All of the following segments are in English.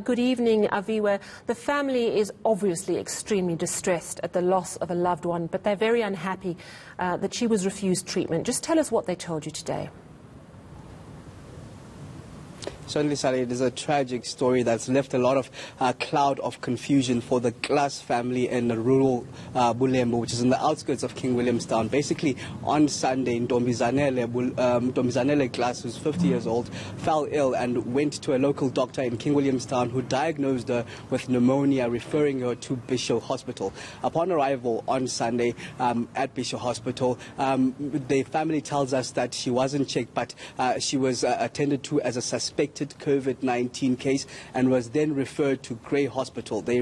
Good evening, Aviwe. The family is obviously extremely distressed at the loss of a loved one, but they're very unhappy that she was refused treatment. Just tell us what they told you today. Certainly, Sally, it is a tragic story that's left a lot of cloud of confusion for the Glass family in the rural Bulembu, which is in the outskirts of King Williamstown. Basically, on Sunday, Ntombizanele Glass, who's 50 years old, fell ill and went to a local doctor in King Williamstown who diagnosed her with pneumonia, referring her to Bishop Hospital. Upon arrival on Sunday at Bishop Hospital, the family tells us that she wasn't checked, but she was attended to as a suspected COVID-19 case and was then referred to Grey Hospital. They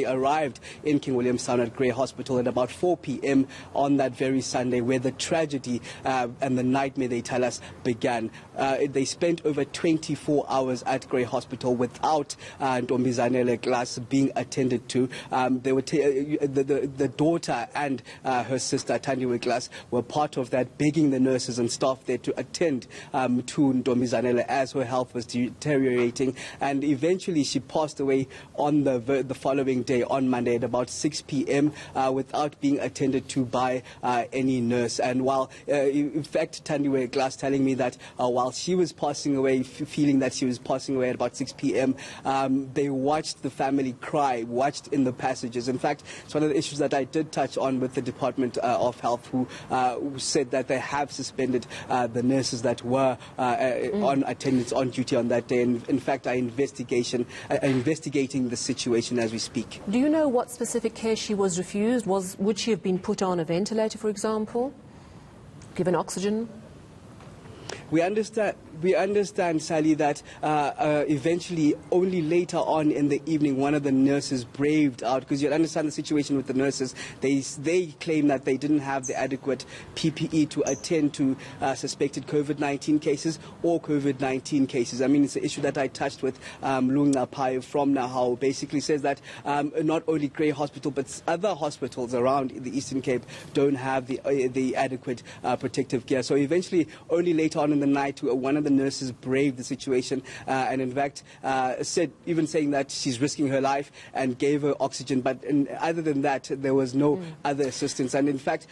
arrived in King Williamstown at Grey Hospital at about 4 p.m. on that very Sunday, where the tragedy and the nightmare, they tell us, began. They spent over 24 hours at Grey Hospital without Ntombizanele Glass being attended to. They were the daughter and her sister, Thandiwe Glass, were part of that, begging the nurses and staff there to attend to Ntombizanele as her health was deteriorating, and eventually she passed away on the following day, on Monday, at about 6 p.m. Without being attended to by any nurse. And while, in fact, Thandiwe Glass telling me that while she was passing away, feeling that she was passing away at about 6 p.m., they watched the family cry, watched in the passages. In fact, it's one of the issues that I did touch on with the Department of Health, who said that they have suspended the nurses that were on attendance on duty on that day, and in fact are investigating the situation as we speak. Do you know what specific care she was refused? Would she have been put on a ventilator, for example? Given oxygen? We understand, Sally, that eventually, only later on in the evening, one of the nurses braved out, because you understand the situation with the nurses. They claim that they didn't have the adequate PPE to attend to suspected COVID-19 cases or COVID-19 cases. I mean, it's an issue that I touched with Lunga Pai from Nahau. Basically says that not only Grey Hospital, but other hospitals around the Eastern Cape don't have the adequate protective gear. So eventually, only later on in the night, one of the nurses braved the situation and in fact saying that she's risking her life and gave her oxygen, but other than that there was no other assistance. And in fact,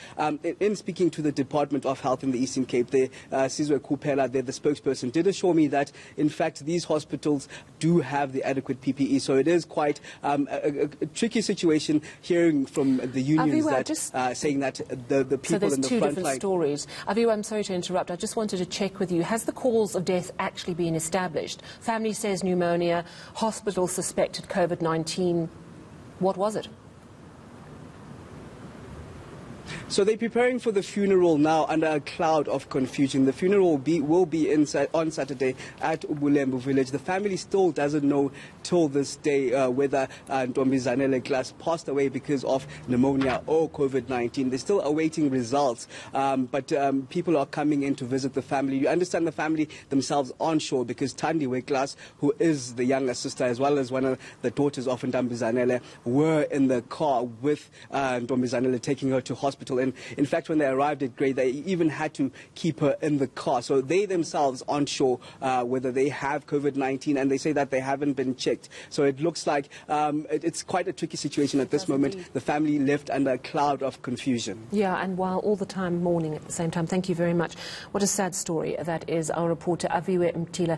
in speaking to the Department of Health in the Eastern Cape, Sizwe Kupela, the spokesperson, did assure me that in fact these hospitals do have the adequate PPE. So it is quite a tricky situation, hearing from the unions saying that the people in the front line. So there's two different stories. Aviwe, I'm sorry to interrupt. I just wanted to check with you. Has the cause of death actually been established? Family says pneumonia, hospital suspected COVID-19. What was it? So they're preparing for the funeral now under a cloud of confusion. The funeral will be on Saturday at Bulembu village. The family still doesn't know till this day whether Ntombizanele Glass passed away because of pneumonia or COVID-19. They're still awaiting results, but people are coming in to visit the family. You understand the family themselves onshore because Thandiwe Glass, who is the younger sister as well as one of the daughters of Ntombizanele, were in the car with Ntombizanele, taking her to hospital. And in fact, when they arrived at Grey, they even had to keep her in the car. So they themselves aren't sure whether they have COVID-19, and they say that they haven't been checked. So it looks like it's quite a tricky situation at this moment. The family left under a cloud of confusion. Yeah, and while all the time mourning at the same time. Thank you very much. What a sad story that is. Our reporter Aviwe Mtila